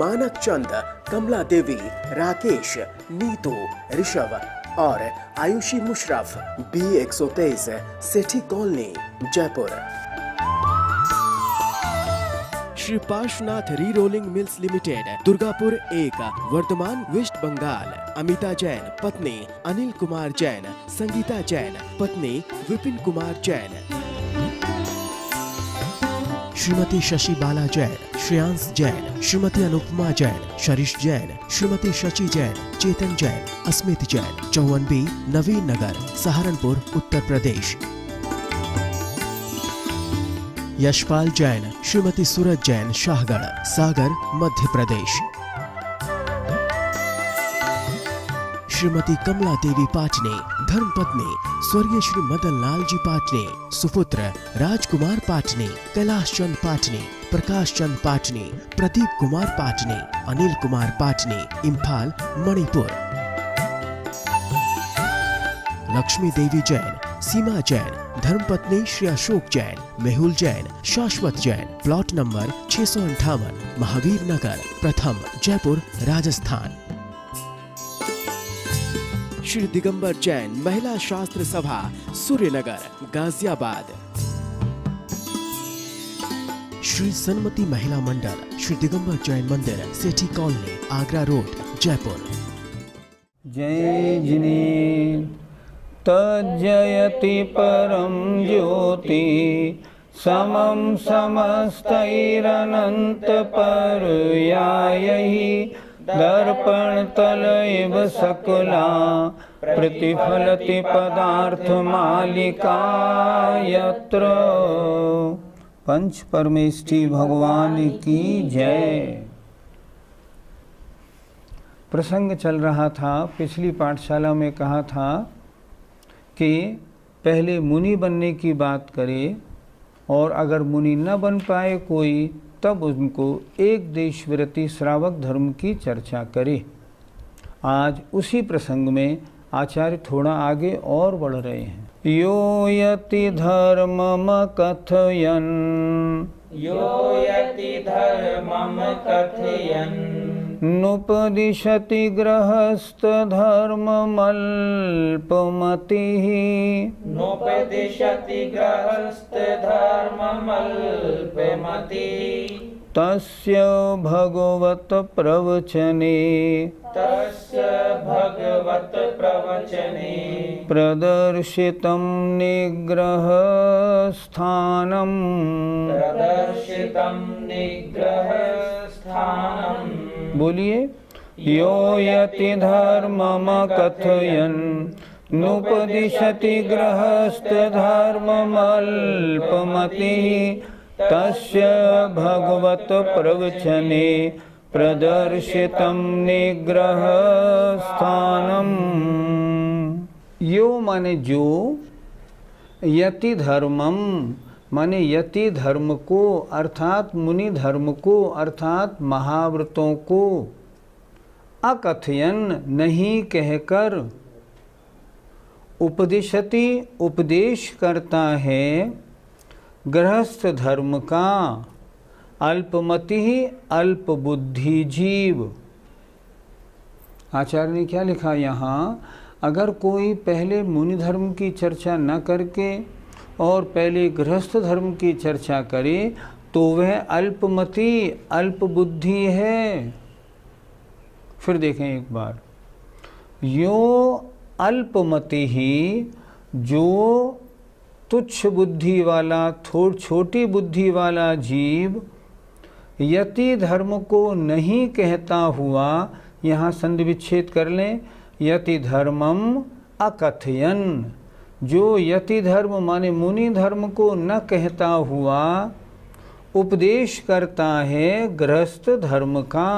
मानक चंद, कमला देवी, राकेश, नीतू, ऋषभ और Ayushi Musharraf, B123, Sethi colony, Jaipur. Shri Parshwanath re rolling mills limited, Durgapur 1, Vardhaman, West Bengal. Amita Jain, पत्नी अनिल कुमार जैन, संगीता जैन, पत्नी विपिन कुमार जैन। श्रीमती शशि बाला जैन, श्रेयांश जैन, श्रीमती अनुपमा जैन, शरीश जैन, श्रीमती शची जैन, चेतन जैन, अस्मित जैन, 54B, नवीन नगर, सहारनपुर, उत्तर प्रदेश। यशपाल जैन, श्रीमती सूरज जैन, शाहगढ़, सागर, मध्य प्रदेश। श्रीमती कमला देवी पाटनी, धर्मपत्नी स्वर्गीय श्री मदन लाल जी पाटनी, सुपुत्र राजकुमार पाटनी, कैलाश चंद पाटनी, प्रकाश चंद पाटनी, प्रदीप कुमार पाटनी, अनिल कुमार पाटनी, इम्फाल, मणिपुर। लक्ष्मी देवी जैन, सीमा जैन, धर्मपत्नी श्री अशोक जैन, मेहुल जैन, शाश्वत जैन, प्लॉट नंबर 658, महावीर नगर, प्रथम, जयपुर, राजस्थान। श्री दिगंबर जैन, महिला शास्त्र सभा, सूर्यनगर, गाजियाबाद। श्री सन्मति महिला मंडल, श्री दिगंबर जैन मंदिर, सेठी कॉलोनी, आगरा रोड, जयपुर। जय जिनेन्द्र तज्जयति परम ज्योति, समं समस्तैरनंत पर्यायैः, दर्पण तलैव सकला प्रतिफलति पदार्थ मालिका यत्र। पंच परमेष्ठी भगवान की जय। प्रसंग चल रहा था, पिछली पाठशाला में कहा था कि पहले मुनि बनने की बात करे और अगर मुनि न बन पाए कोई, तब उनको एक देश व्रती श्रावक धर्म की चर्चा करे। आज उसी प्रसंग में आचार्य थोड़ा आगे और बढ़ रहे हैं। यो यति धर्मम कथयन्, यो यति धर्मम कथयन्, नुपदिशति गृहस्थ धर्ममल्पमतिः, नोपदिशति गृहस्थ धर्ममल्पमतिः, तस्य भगवत प्रवचने, तस्य भगवत प्रवचने, प्रदर्शितं निग्रहस्थानं, प्रदर्शितं निग्रहस्थानं। बोलिए। यो यति धर्मम कथयन्, नुपदिशति गृहस्थ धर्ममल्पमतिः, तस्य भगवत प्रवचने, प्रदर्शितं निग्रहस्थानं। यो माने जो, यति धर्मम माने यति धर्म को अर्थात मुनि धर्म को अर्थात महाव्रतों को, अकथयन नहीं कहकर, उपदिशति उपदेश करता है, गृहस्थ धर्म का, अल्पमति ही अल्प बुद्धि जीव। आचार्य ने क्या लिखा यहाँ, अगर कोई पहले मुनि धर्म की चर्चा न करके और पहले गृहस्थ धर्म की चर्चा करे तो वह अल्पमति अल्प बुद्धि है। फिर देखें एक बार, यो अल्पमति ही, जो तुच्छ बुद्धि वाला, छोटी बुद्धि वाला जीव, यति धर्म को नहीं कहता हुआ, यहाँ संधि विच्छेद कर लें, यति धर्मम अकथयन, जो यति धर्म माने मुनि धर्म को न कहता हुआ उपदेश करता है गृहस्थ धर्म का,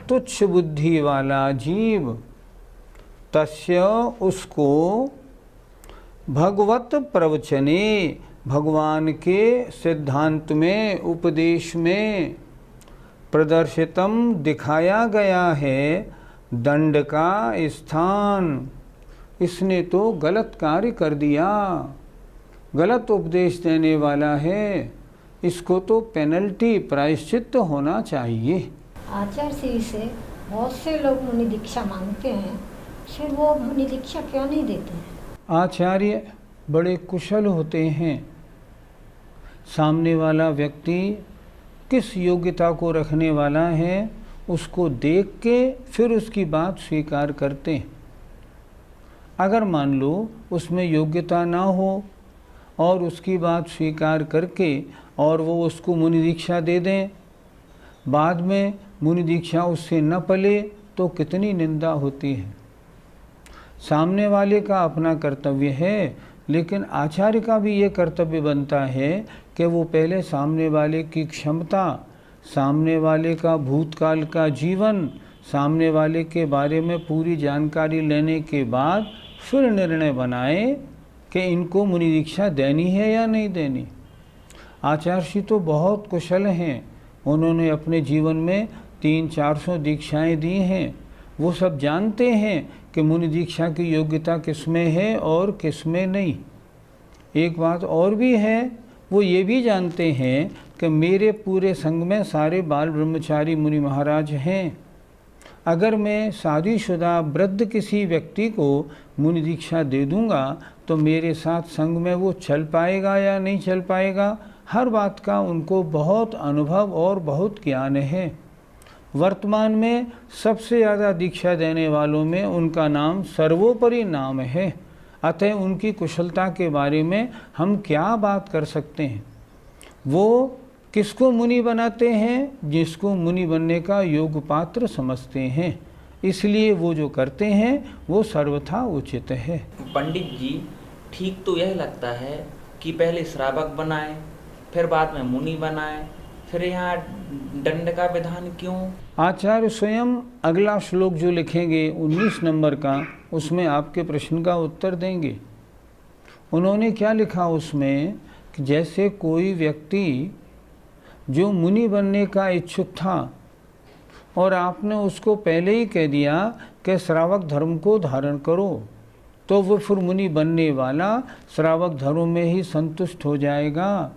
तुच्छ बुद्धि वाला जीव, तस्य उसको भगवत प्रवचने, भगवान के सिद्धांत में उपदेश में, प्रदर्शितम दिखाया गया है, दंड का स्थान। इसने तो गलत कार्य कर दिया, गलत उपदेश देने वाला है, इसको तो पेनल्टी प्रायश्चित्त होना चाहिए। आचार्य श्री से बहुत से लोग मुनि दीक्षा मांगते हैं, फिर वो मुनि दीक्षा क्यों नहीं देते हैं? आचार्य बड़े कुशल होते हैं। सामने वाला व्यक्ति किस योग्यता को रखने वाला है उसको देख के फिर उसकी बात स्वीकार करते हैं। अगर मान लो उसमें योग्यता ना हो और उसकी बात स्वीकार करके और वो उसको मुनि दीक्षा दे दें, बाद में मुनि दीक्षा उससे न पले तो कितनी निंदा होती है। सामने वाले का अपना कर्तव्य है, लेकिन आचार्य का भी ये कर्तव्य बनता है कि वो पहले सामने वाले की क्षमता, सामने वाले का भूतकाल का जीवन, सामने वाले के बारे में पूरी जानकारी लेने के बाद फिर निर्णय बनाए कि इनको मुनि दीक्षा देनी है या नहीं देनी। आचार्य श्री तो बहुत कुशल हैं, उन्होंने अपने जीवन में 300-400 दीक्षाएं दी हैं। वो सब जानते हैं कि मुनि दीक्षा की योग्यता किसमें है और किसमें नहीं। एक बात और भी है, वो ये भी जानते हैं कि मेरे पूरे संघ में सारे बाल ब्रह्मचारी मुनि महाराज हैं। अगर मैं शादीशुदा वृद्ध किसी व्यक्ति को मुनि दीक्षा दे दूंगा तो मेरे साथ संघ में वो चल पाएगा या नहीं चल पाएगा, हर बात का उनको बहुत अनुभव और बहुत ज्ञान है। वर्तमान में सबसे ज़्यादा दीक्षा देने वालों में उनका नाम सर्वोपरि नाम है। अतः उनकी कुशलता के बारे में हम क्या बात कर सकते हैं। वो किसको मुनि बनाते हैं? जिसको मुनि बनने का योग्य पात्र समझते हैं। इसलिए वो जो करते हैं वो सर्वथा उचित है। पंडित जी, ठीक तो यह लगता है कि पहले श्रावक बनाए फिर बाद में मुनि बनाए, फिर यहाँ दंड का विधान क्यों? आचार्य स्वयं अगला श्लोक जो लिखेंगे 19 नंबर का, उसमें आपके प्रश्न का उत्तर देंगे। उन्होंने क्या लिखा उसमें कि जैसे कोई व्यक्ति जो मुनि बनने का इच्छुक था और आपने उसको पहले ही कह दिया कि श्रावक धर्म को धारण करो, तो वो फिर मुनि बनने वाला श्रावक धर्म में ही संतुष्ट हो जाएगा।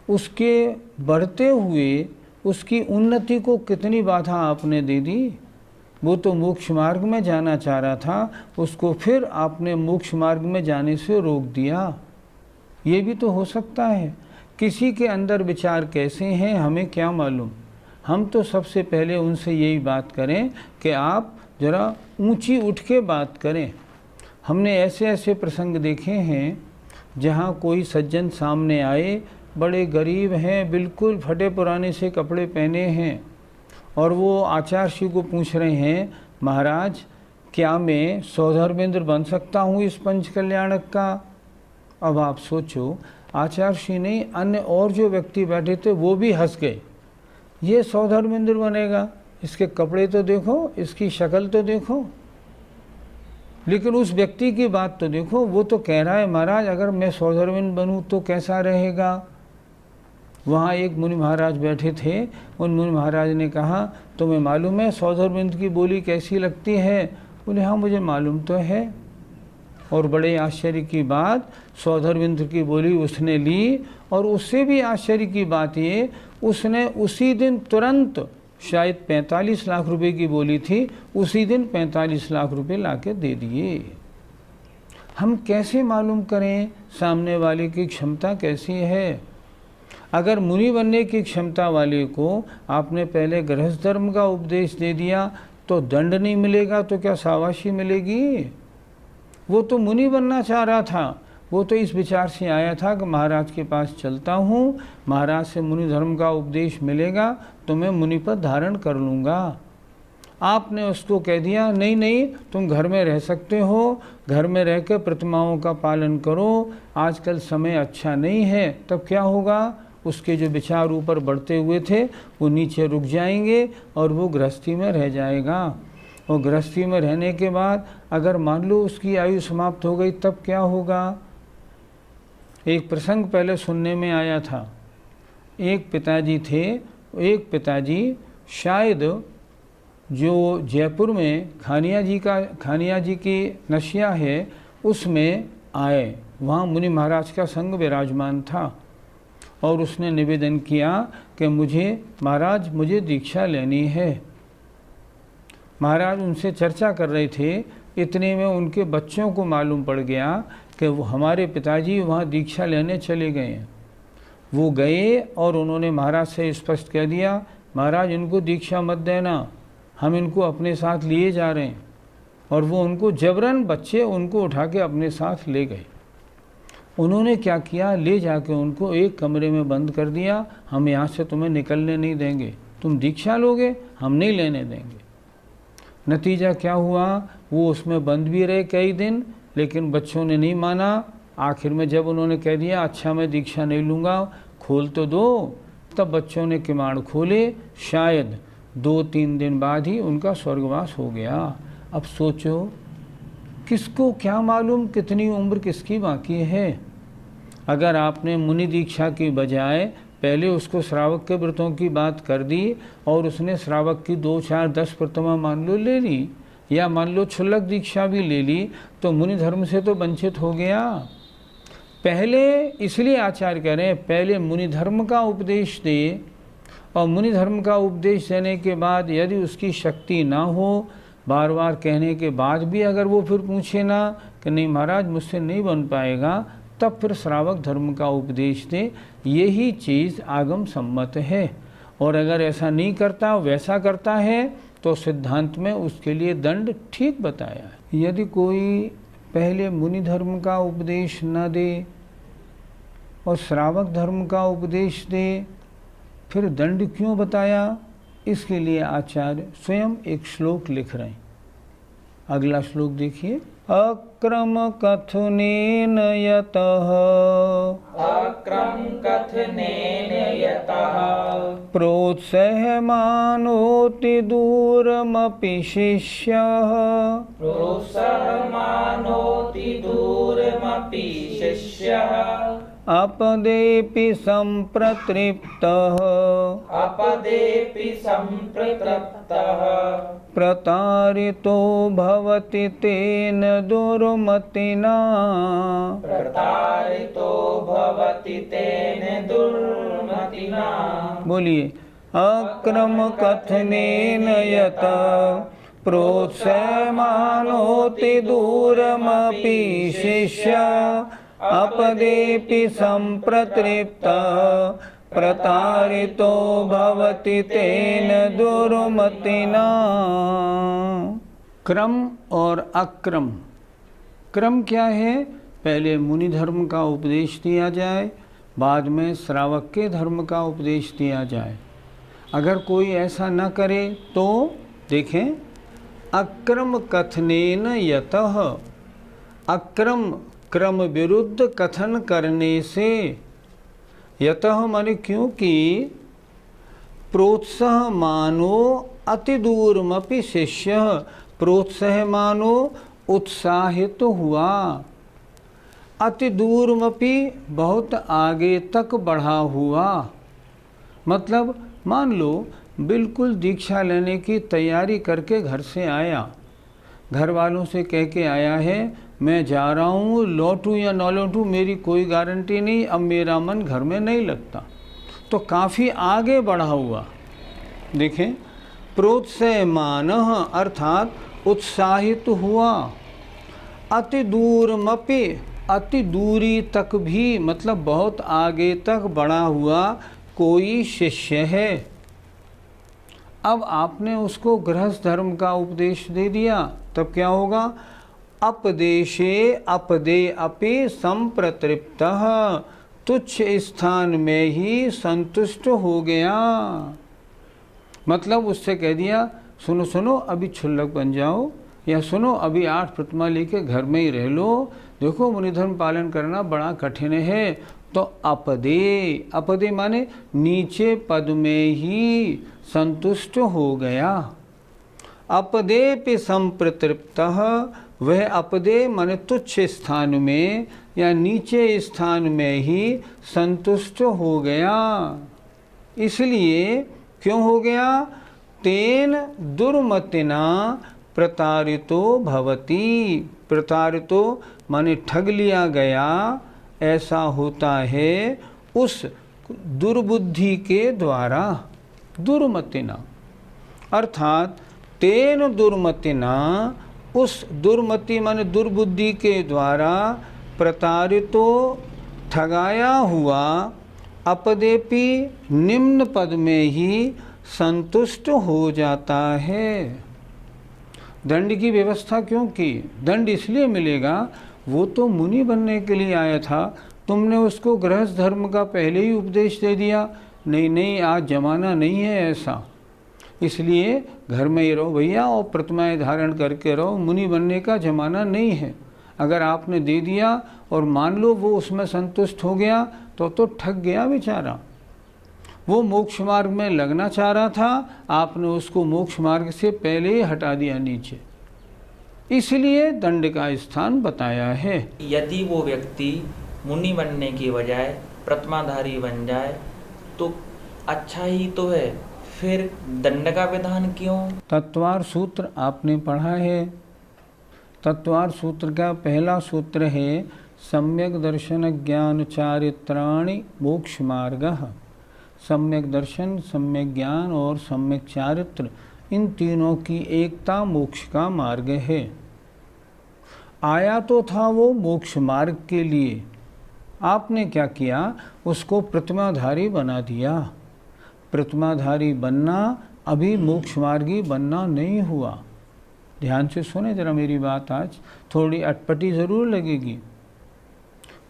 उसके बढ़ते हुए उसकी उन्नति को कितनी बाधा आपने दे दी। वो तो मोक्ष मार्ग में जाना चाह रहा था, उसको फिर आपने मोक्ष मार्ग में जाने से रोक दिया। ये भी तो हो सकता है। किसी के अंदर विचार कैसे हैं हमें क्या मालूम। हम तो सबसे पहले उनसे यही बात करें कि आप ज़रा ऊंची उठ के बात करें। हमने ऐसे ऐसे प्रसंग देखे हैं जहाँ कोई सज्जन सामने आए, बड़े गरीब हैं, बिल्कुल फटे पुराने से कपड़े पहने हैं, और वो आचार्य श्री को पूछ रहे हैं, महाराज क्या मैं सौधर्मेंद्र बन सकता हूँ इस पंच कल्याणक का? अब आप सोचो, आचार्य श्री नहीं, अन्य और जो व्यक्ति बैठे थे वो भी हंस गए। ये सौधर्मेंद्र बनेगा, इसके कपड़े तो देखो, इसकी शक्ल तो देखो, लेकिन उस व्यक्ति की बात तो देखो। वो तो कह रहा है, महाराज अगर मैं सौधर्मेंद्र बनूँ तो कैसा रहेगा। वहाँ एक मुनि महाराज बैठे थे, उन मुनि महाराज ने कहा, तुम्हें मालूम है सौधर्मेंद्र की बोली कैसी लगती है? बोले हाँ मुझे मालूम तो है। और बड़े आश्चर्य की बात, सौधर्मेंद्र की बोली उसने ली, और उससे भी आश्चर्य की बात ये, उसने उसी दिन तुरंत, शायद 45 लाख रुपए की बोली थी, उसी दिन 45 लाख रुपए लाके दे दिए। हम कैसे मालूम करें सामने वाले की क्षमता कैसी है? अगर मुनि बनने की क्षमता वाले को आपने पहले गृहस्थ धर्म का उपदेश दे दिया तो दंड नहीं मिलेगा तो क्या शाबाशी मिलेगी? वो तो मुनि बनना चाह रहा था, वो तो इस विचार से आया था कि महाराज के पास चलता हूँ, महाराज से मुनि धर्म का उपदेश मिलेगा तो मैं मुनि पद धारण कर लूँगा। आपने उसको कह दिया नहीं नहीं, तुम घर में रह सकते हो, घर में रह कर प्रतिमाओं का पालन करो, आजकल समय अच्छा नहीं है। तब क्या होगा? उसके जो विचार ऊपर बढ़ते हुए थे वो नीचे रुक जाएंगे और वो गृहस्थी में रह जाएगा। और गृहस्थी में रहने के बाद अगर मान लो उसकी आयु समाप्त हो गई तब क्या होगा? एक प्रसंग पहले सुनने में आया था। एक पिताजी थे, एक पिताजी शायद जो जयपुर में खानिया जी की नशिया है उसमें आए, वहाँ मुनि महाराज का संग विराजमान था। और उसने निवेदन किया कि महाराज मुझे दीक्षा लेनी है। महाराज उनसे चर्चा कर रहे थे, इतने में उनके बच्चों को मालूम पड़ गया कि वो हमारे पिताजी वहाँ दीक्षा लेने चले गए हैं। वो गए और उन्होंने महाराज से स्पष्ट कह दिया, महाराज इनको दीक्षा मत देना, हम इनको अपने साथ लिए जा रहे हैं। और वो उनको जबरन बच्चे उनको उठा के अपने साथ ले गए। उन्होंने क्या किया, ले जाके उनको एक कमरे में बंद कर दिया, हम यहाँ से तुम्हें निकलने नहीं देंगे, तुम दीक्षा लोगे हम नहीं लेने देंगे। नतीजा क्या हुआ, वो उसमें बंद भी रहे कई दिन, लेकिन बच्चों ने नहीं माना। आखिर में जब उन्होंने कह दिया अच्छा मैं दीक्षा नहीं लूँगा, खोल तो दो, तब बच्चों ने किवाड़ खोले। शायद 2-3 दिन बाद ही उनका स्वर्गवास हो गया। अब सोचो, किसको क्या मालूम कितनी उम्र किसकी बाकी है। अगर आपने मुनि दीक्षा की बजाय पहले उसको श्रावक के व्रतों की बात कर दी और उसने श्रावक की 2, 4, 10 प्रतिमा मान लो ले ली, या मान लो क्षुल्लक दीक्षा भी ले ली, तो मुनि धर्म से तो वंचित हो गया। पहले इसलिए आचार्य कह रहे हैं, पहले मुनि धर्म का उपदेश दे, और मुनि धर्म का उपदेश देने के बाद यदि उसकी शक्ति ना हो, बार बार कहने के बाद भी अगर वो फिर पूछे ना कि नहीं महाराज मुझसे नहीं बन पाएगा, तब फिर श्रावक धर्म का उपदेश दे। यही चीज़ आगम सम्मत है। और अगर ऐसा नहीं करता, वैसा करता है, तो सिद्धांत में उसके लिए दंड ठीक बताया है। यदि कोई पहले मुनि धर्म का उपदेश न दे और श्रावक धर्म का उपदेश दे, फिर दंड क्यों बताया, इसके लिए आचार्य स्वयं एक श्लोक लिख रहे हैं। अगला श्लोक देखिए, अक्रम कथनेन यतः अक्रम कथनेन यतः प्रोत्साहमानोति दूरमपि शिष्यः प्रोत्साहमानोति दूरमपि शिष्यः अपदेपि सम्प्रतृप्तः अपदेपि सम्प्रतृप्तः प्रतारितो भवति तेन दुर्मतिना प्रतारितो भवति तेन दुर्मतिना। बोलिए, अक्रम कथनेन यतः प्रोत्साहमानोति दूरमपि शिष्यः अपदेपि सम्प्रतृप्तः प्रतारितो भवति तेन दुर्मतिना। क्रम और अक्रम। क्रम क्या है, पहले मुनि धर्म का उपदेश दिया जाए, बाद में श्रावक के धर्म का उपदेश दिया जाए। अगर कोई ऐसा न करे तो देखें, अक्रम कथनेन यतः, अक्रम क्रम विरुद्ध कथन करने से, यतः माने क्योंकि प्रोत्साहमानो अति दूरमपि शिष्य, प्रोत्साहमानो उत्साहित हुआ, अति दूरमपि बहुत आगे तक बढ़ा हुआ। मतलब मान लो बिल्कुल दीक्षा लेने की तैयारी करके घर से आया, घर वालों से कह के आया है मैं जा रहा हूँ, लौटूँ या न लौटूँ मेरी कोई गारंटी नहीं, अब मेरा मन घर में नहीं लगता, तो काफ़ी आगे बढ़ा हुआ। देखें, प्रोत्साहमान अर्थात उत्साहित हुआ, अति दूरमपि अति दूरी तक भी, मतलब बहुत आगे तक बढ़ा हुआ कोई शिष्य है। अब आपने उसको गृहस्थ धर्म का उपदेश दे दिया, तब क्या होगा, अपदेशे अपदे अपि संप्रतृप्तः, तुच्छ स्थान में ही संतुष्ट हो गया। मतलब उससे कह दिया सुनो सुनो अभी क्षुल्लक बन जाओ, या सुनो अभी 8 प्रतिमा लेके घर में ही रह लो, देखो मुनिधर्म पालन करना बड़ा कठिन है। तो अपदे, अपदे माने नीचे पद में ही संतुष्ट हो गया। अपदे पे संप्रतृप्तः, वह अपदे माने तुच्छ स्थान में या नीचे स्थान में ही संतुष्ट हो गया। इसलिए क्यों हो गया, तेन दुर्मतिना प्रतारितो भवति, प्रतारितो माने ठग लिया गया, ऐसा होता है उस दुर्बुद्धि के द्वारा, दुर्मतिना, अर्थात तेन दुर्मतिना, उस दुर्मति माने दुर्बुद्धि के द्वारा प्रतारितो ठगाया हुआ, अपदेपि निम्न पद में ही संतुष्ट हो जाता है। दंड की व्यवस्था क्यों की? दंड इसलिए मिलेगा, वो तो मुनि बनने के लिए आया था, तुमने उसको गृहस्थ धर्म का पहले ही उपदेश दे दिया। नहीं नहीं, आज जमाना नहीं है ऐसा, इसलिए घर में ही रहो भैया और प्रतिमाएं धारण करके रहो, मुनि बनने का जमाना नहीं है। अगर आपने दे दिया और मान लो वो उसमें संतुष्ट हो गया तो ठग गया बेचारा। वो मोक्ष मार्ग में लगना चाह रहा था, आपने उसको मोक्ष मार्ग से पहले ही हटा दिया नीचे, इसलिए दंड का स्थान बताया है। यदि वो व्यक्ति मुनि बनने की बजाय प्रतिमाधारी बन जाए तो अच्छा ही तो है, फिर दंड का विधान क्यों? तत्वार सूत्र आपने पढ़ा है। तत्वार सूत्र का पहला सूत्र है सम्यक दर्शन ज्ञान चारित्राणि मोक्ष मार्गः। सम्यक दर्शन, सम्यक ज्ञान और सम्यक चारित्र, इन तीनों की एकता मोक्ष का मार्ग है। आया तो था वो मोक्ष मार्ग के लिए, आपने क्या किया, उसको प्रतिमाधारी बना दिया। प्रतिमाधारी बनना अभी मोक्ष मार्गी बनना नहीं हुआ। ध्यान से सुने जरा मेरी बात, आज थोड़ी अटपटी ज़रूर लगेगी।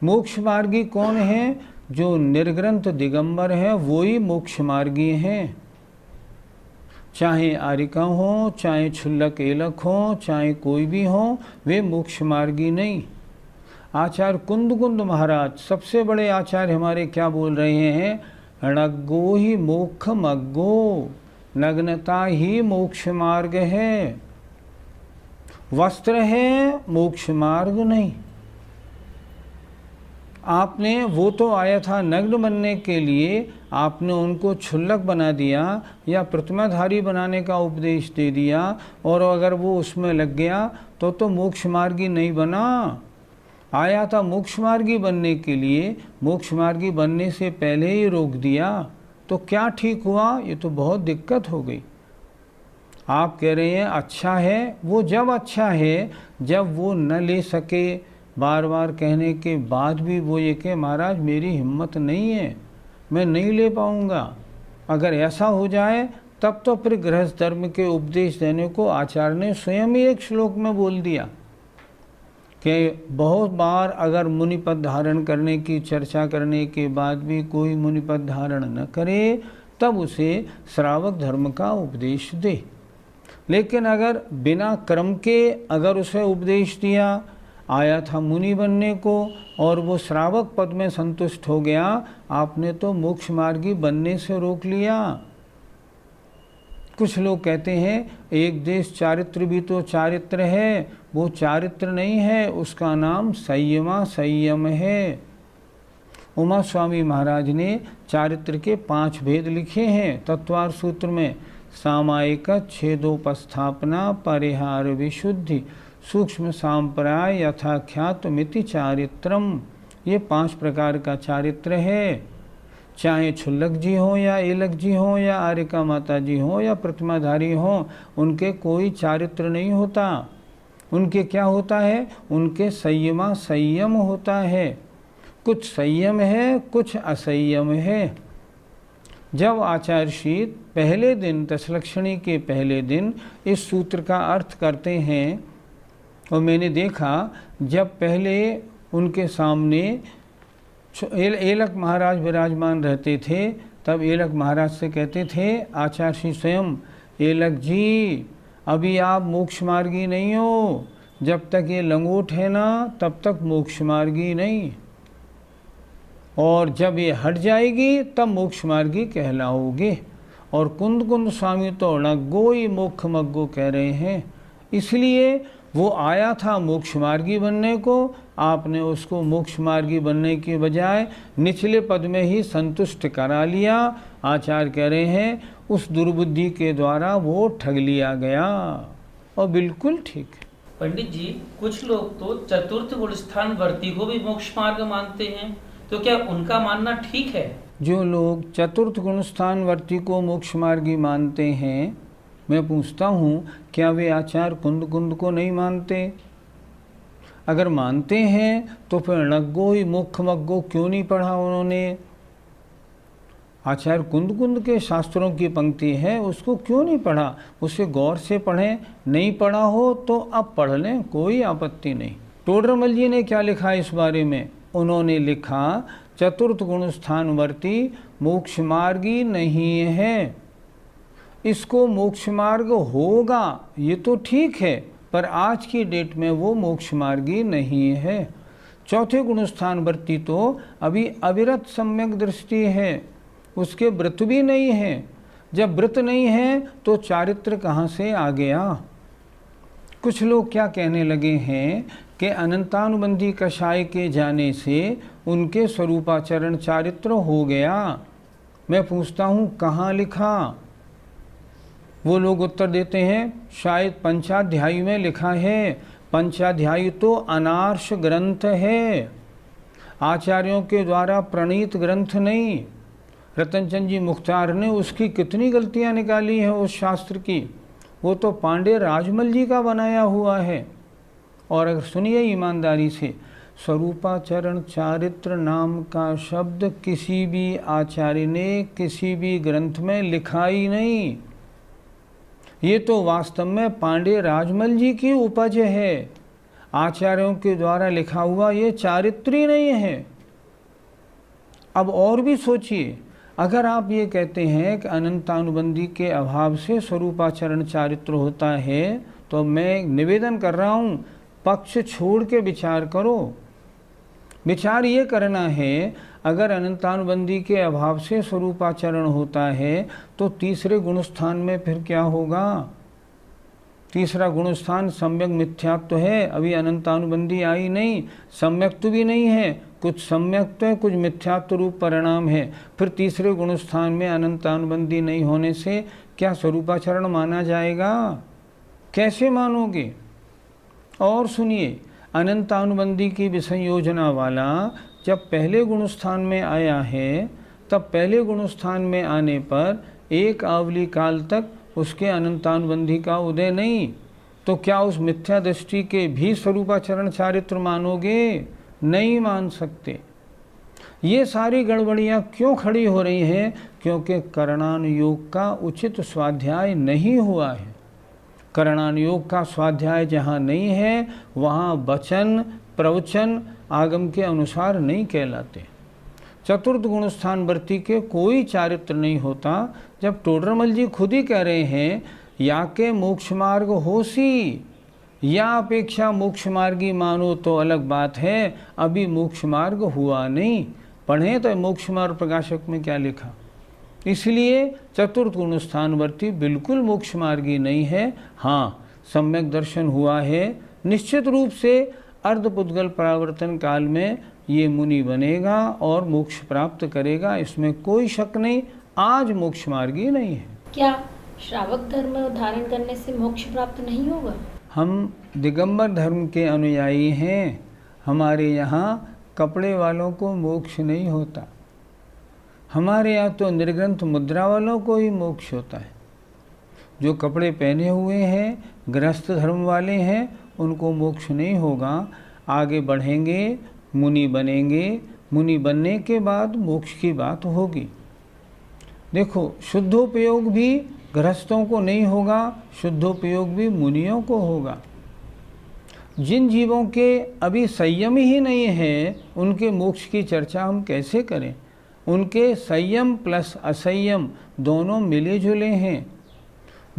मोक्ष मार्गी कौन है? जो निर्ग्रंथ दिगंबर है वो ही मोक्ष मार्गी हैं। चाहे आरिका हो, चाहे क्षुल्लक एलक हो, चाहे कोई भी हो, वे मोक्ष मार्गी नहीं। आचार्य कुंद महाराज, सबसे बड़े आचार्य हमारे, क्या बोल रहे हैं? णग्गो ही मोक्ष मग्गो, नग्नता ही मोक्ष मार्ग है। वस्त्र है, मोक्ष मार्ग नहीं। आपने, वो तो आया था नग्न बनने के लिए, आपने उनको क्षुल्लक बना दिया या प्रतिमाधारी बनाने का उपदेश दे दिया, और अगर वो उसमें लग गया तो मोक्ष मार्गी नहीं बना। आया था मोक्ष मार्गी बनने के लिए, मोक्ष मार्गी बनने से पहले ही रोक दिया, तो क्या ठीक हुआ? ये तो बहुत दिक्कत हो गई। आप कह रहे हैं अच्छा है, वो जब अच्छा है जब वो न ले सके, बार बार कहने के बाद भी वो ये कहे महाराज मेरी हिम्मत नहीं है, मैं नहीं ले पाऊँगा। अगर ऐसा हो जाए तब तो फिर गृहस्थ धर्म के उपदेश देने को आचार्य ने स्वयं ही एक श्लोक में बोल दिया कि बहुत बार अगर मुनिपद धारण करने की चर्चा करने के बाद भी कोई मुनिपद धारण न करे, तब उसे श्रावक धर्म का उपदेश दे। लेकिन अगर बिना क्रम के अगर उसे उपदेश दिया, आया था मुनि बनने को और वो श्रावक पद में संतुष्ट हो गया, आपने तो मोक्ष मार्गी बनने से रोक लिया। कुछ लोग कहते हैं एक देश चारित्र भी तो चारित्र है, वो चारित्र नहीं है, उसका नाम संयमा संयम है। उमा स्वामी महाराज ने चारित्र के 5 भेद लिखे हैं तत्वार सूत्र में। सामायिक छेदोपस्थापना, परिहार विशुद्धि, सूक्ष्म सांप्राय, यथाख्यात मिति चारित्रम, ये 5 प्रकार का चारित्र है। चाहे क्षुल्लक जी हो या एलक जी हो या आरिका माता जी हो या प्रतिमाधारी हो, उनके कोई चारित्र नहीं होता। उनके क्या होता है? उनके संयमा संयम होता है। कुछ संयम है, कुछ असंयम है। जब आचार्य शीत पहले दिन, दशलक्षणी के पहले दिन इस सूत्र का अर्थ करते हैं, और मैंने देखा जब पहले उनके सामने एलक महाराज विराजमान रहते थे, तब एलक महाराज से कहते थे आचार्य श्री स्वयं, एलक जी अभी आप मोक्ष मार्गी नहीं हो, जब तक ये लंगोट है ना तब तक मोक्ष मार्गी नहीं, और जब ये हट जाएगी तब मोक्ष मार्गी कहलाओगे। और कुंद स्वामी तो अणग्गो ही मोक्ष मग्गो कह रहे हैं। इसलिए वो आया था मोक्ष मार्गी बनने को, आपने उसको मोक्ष मार्गी बनने की बजाय निचले पद में ही संतुष्ट करा लिया। आचार्य कह रहे हैं उस दुर्बुद्धि के द्वारा वो ठग लिया गया, और बिल्कुल ठीक है। पंडित जी, कुछ लोग तो चतुर्थ गुण स्थान वर्ती को भी मोक्ष मार्ग मानते हैं, तो क्या उनका मानना ठीक है? जो लोग चतुर्थ गुणस्थान वर्ती को मोक्ष मार्गी मानते हैं, मैं पूछता हूँ क्या वे आचार्य कुंद कुंद को नहीं मानते? अगर मानते हैं तो फिर णग्गो ही मुख मग्गो क्यों नहीं पढ़ा उन्होंने? आचार्य कुंद कुंद के शास्त्रों की पंक्ति है, उसको क्यों नहीं पढ़ा? उसे गौर से पढ़ें। नहीं पढ़ा हो तो अब पढ़ लें, कोई आपत्ति नहीं। टोडरमल जी ने क्या लिखा इस बारे में? उन्होंने लिखा चतुर्थ गुणस्थान वर्ती मोक्ष मार्गी नहीं है। इसको मोक्ष मार्ग होगा ये तो ठीक है, पर आज की डेट में वो मोक्ष मार्गी नहीं है। चौथे गुणस्थान वर्ती तो अभी अविरत सम्यक दृष्टि है, उसके व्रत भी नहीं है। जब व्रत नहीं है तो चारित्र कहाँ से आ गया? कुछ लोग क्या कहने लगे हैं कि अनंतानुबंधी कषाय के जाने से उनके स्वरूपाचरण चारित्र हो गया। मैं पूछता हूँ कहाँ लिखा? वो लोग उत्तर देते हैं शायद पंचाध्यायी में लिखा है। पंचाध्यायी तो अनार्ष ग्रंथ है, आचार्यों के द्वारा प्रणीत ग्रंथ नहीं। रतनचंद जी मुख्तार ने उसकी कितनी गलतियां निकाली हैं उस शास्त्र की, वो तो पांडे राजमल जी का बनाया हुआ है। और अगर सुनिए ईमानदारी से, स्वरूपाचरण चारित्र नाम का शब्द किसी भी आचार्य ने किसी भी ग्रंथ में लिखा ही नहीं। ये तो वास्तव में पांडे राजमल जी की उपज है, आचार्यों के द्वारा लिखा हुआ ये चारित्री नहीं है। अब और भी सोचिए, अगर आप ये कहते हैं कि अनंतानुबंधी के अभाव से स्वरूपाचरण चारित्र होता है, तो मैं निवेदन कर रहा हूँ पक्ष छोड़ के विचार करो। विचार ये करना है अगर अनंतानुबंधी के अभाव से स्वरूपाचरण होता है तो तीसरे गुणस्थान में फिर क्या होगा? तीसरा गुणस्थान सम्यक मिथ्यात्व है, अभी अनंतानुबंधी आई नहीं, सम्यक्त्व भी नहीं है, कुछ सम्यक्त्व है कुछ मिथ्यात्व रूप परिणाम है। फिर तीसरे गुणस्थान में अनंतानुबंधी नहीं होने से क्या स्वरूपाचरण माना जाएगा? कैसे मानोगे? और सुनिए, अनंतानुबंधी की विसंयोजना वाला जब पहले गुणस्थान में आया है, तब पहले गुणस्थान में आने पर एक आवली काल तक उसके अनंतानुबंधी का उदय नहीं, तो क्या उस मिथ्या दृष्टि के भी स्वरूपाचरण चारित्र मानोगे? नहीं मान सकते। ये सारी गड़बड़ियाँ क्यों खड़ी हो रही हैं? क्योंकि करणानुयोग का उचित स्वाध्याय नहीं हुआ है। करणानुयोग का स्वाध्याय जहाँ नहीं है वहाँ वचन प्रवचन आगम के अनुसार नहीं कहलाते। चतुर्थ गुणस्थान वर्ती के कोई चारित्र नहीं होता। जब टोडरमल जी खुद ही कह रहे हैं या के मोक्ष मार्ग होसी, या अपेक्षा मोक्ष मार्गी मानो तो अलग बात है, अभी मोक्ष मार्ग हुआ नहीं। पढ़ें तो मोक्ष मार्ग प्रकाशक में क्या लिखा। इसलिए चतुर्थ गुणस्थान वर्ती बिल्कुल मोक्ष मार्गी नहीं है। हाँ, सम्यक दर्शन हुआ है, निश्चित रूप से अर्धपुद्गल परावर्तन काल में ये मुनि बनेगा और मोक्ष प्राप्त करेगा, इसमें कोई शक नहीं। आज मोक्ष मार्गी नहीं है। क्या श्रावक धर्म धारण करने से मोक्ष प्राप्त नहीं होगा? हम दिगंबर धर्म के अनुयायी हैं, हमारे यहाँ कपड़े वालों को मोक्ष नहीं होता। हमारे यहाँ तो निर्ग्रंथ मुद्रा वालों को ही मोक्ष होता है। जो कपड़े पहने हुए हैं गृहस्थ धर्म वाले हैं उनको मोक्ष नहीं होगा। आगे बढ़ेंगे, मुनि बनेंगे, मुनि बनने के बाद मोक्ष की बात होगी। देखो, शुद्धोपयोग भी गृहस्थों को नहीं होगा, शुद्धोपयोग भी मुनियों को होगा। जिन जीवों के अभी संयम ही नहीं है उनके मोक्ष की चर्चा हम कैसे करें? उनके संयम प्लस असंयम दोनों मिले जुले हैं।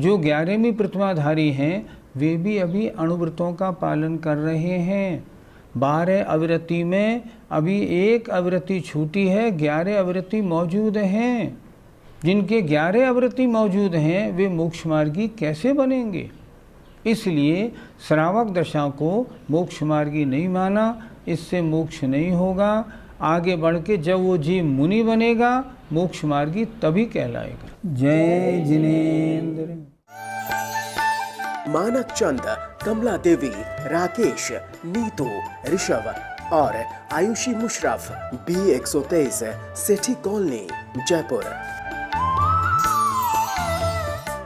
जो 11वीं प्रतिमाधारी हैं वे भी अभी अणुव्रतों का पालन कर रहे हैं। 12 अविरति में अभी एक अविरति छूटी है, 11 अविरति मौजूद हैं। जिनके 11 अविरति मौजूद हैं वे मोक्ष मार्गी कैसे बनेंगे? इसलिए श्रावक दशा को मोक्ष मार्गी नहीं माना, इससे मोक्ष नहीं होगा। आगे बढ़ के जब वो जीव मुनि बनेगा मोक्ष मार्गी तभी कहलाएगा। जय जिनेन्द्र। मानक चंद, कमला देवी, राकेश, नीतू, ऋषभ, और Ayushi Musharraf B123 Sethi colony Jaipur.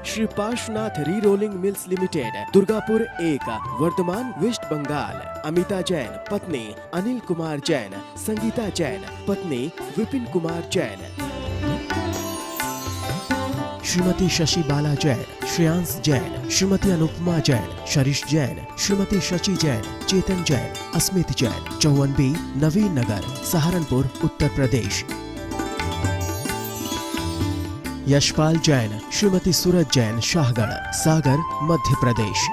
Shri Parshwanath re rolling mills limited Durgapur 1 Vardhaman West Bengal. Amita Jain पत्नी अनिल कुमार जैन, संगीता जैन पत्नी विपिन कुमार जैन। श्रीमती शशि बाला जैन, श्रेयांश जैन, श्रीमती अनुपमा जैन, शरीश जैन, श्रीमती शची जैन, चेतन जैन, अस्मित जैन, 54B नवीन नगर, सहारनपुर उत्तर प्रदेश। यशपाल जैन, श्रीमती सूरज जैन, शाहगढ़, सागर मध्य प्रदेश।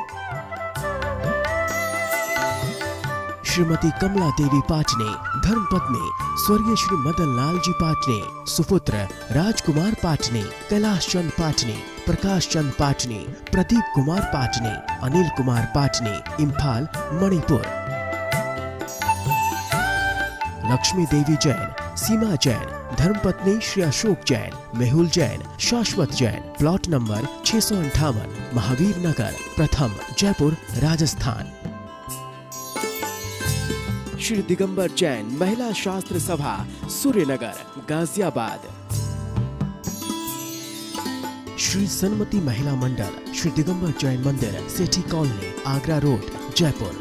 श्रीमती कमला देवी पाटनी धर्मपत्नी स्वर्गीय श्री मदन लाल जी पाटनी, सुपुत्र राजकुमार पाटनी, कैलाश चंद पाटनी, प्रकाश चंद पाटनी, प्रदीप कुमार पाटनी, अनिल कुमार पाटनी, इम्फाल मणिपुर। लक्ष्मी देवी जैन, सीमा जैन, धर्मपत्नी श्री अशोक जैन, मेहुल जैन, शाश्वत जैन, प्लॉट नंबर 658 महावीर नगर प्रथम जयपुर राजस्थान। श्री दिगंबर जैन महिला शास्त्र सभा सूर्यनगर गाजियाबाद। श्री सन्मति महिला मंडल श्री दिगंबर जैन मंदिर सेठी कॉलोनी आगरा रोड जयपुर।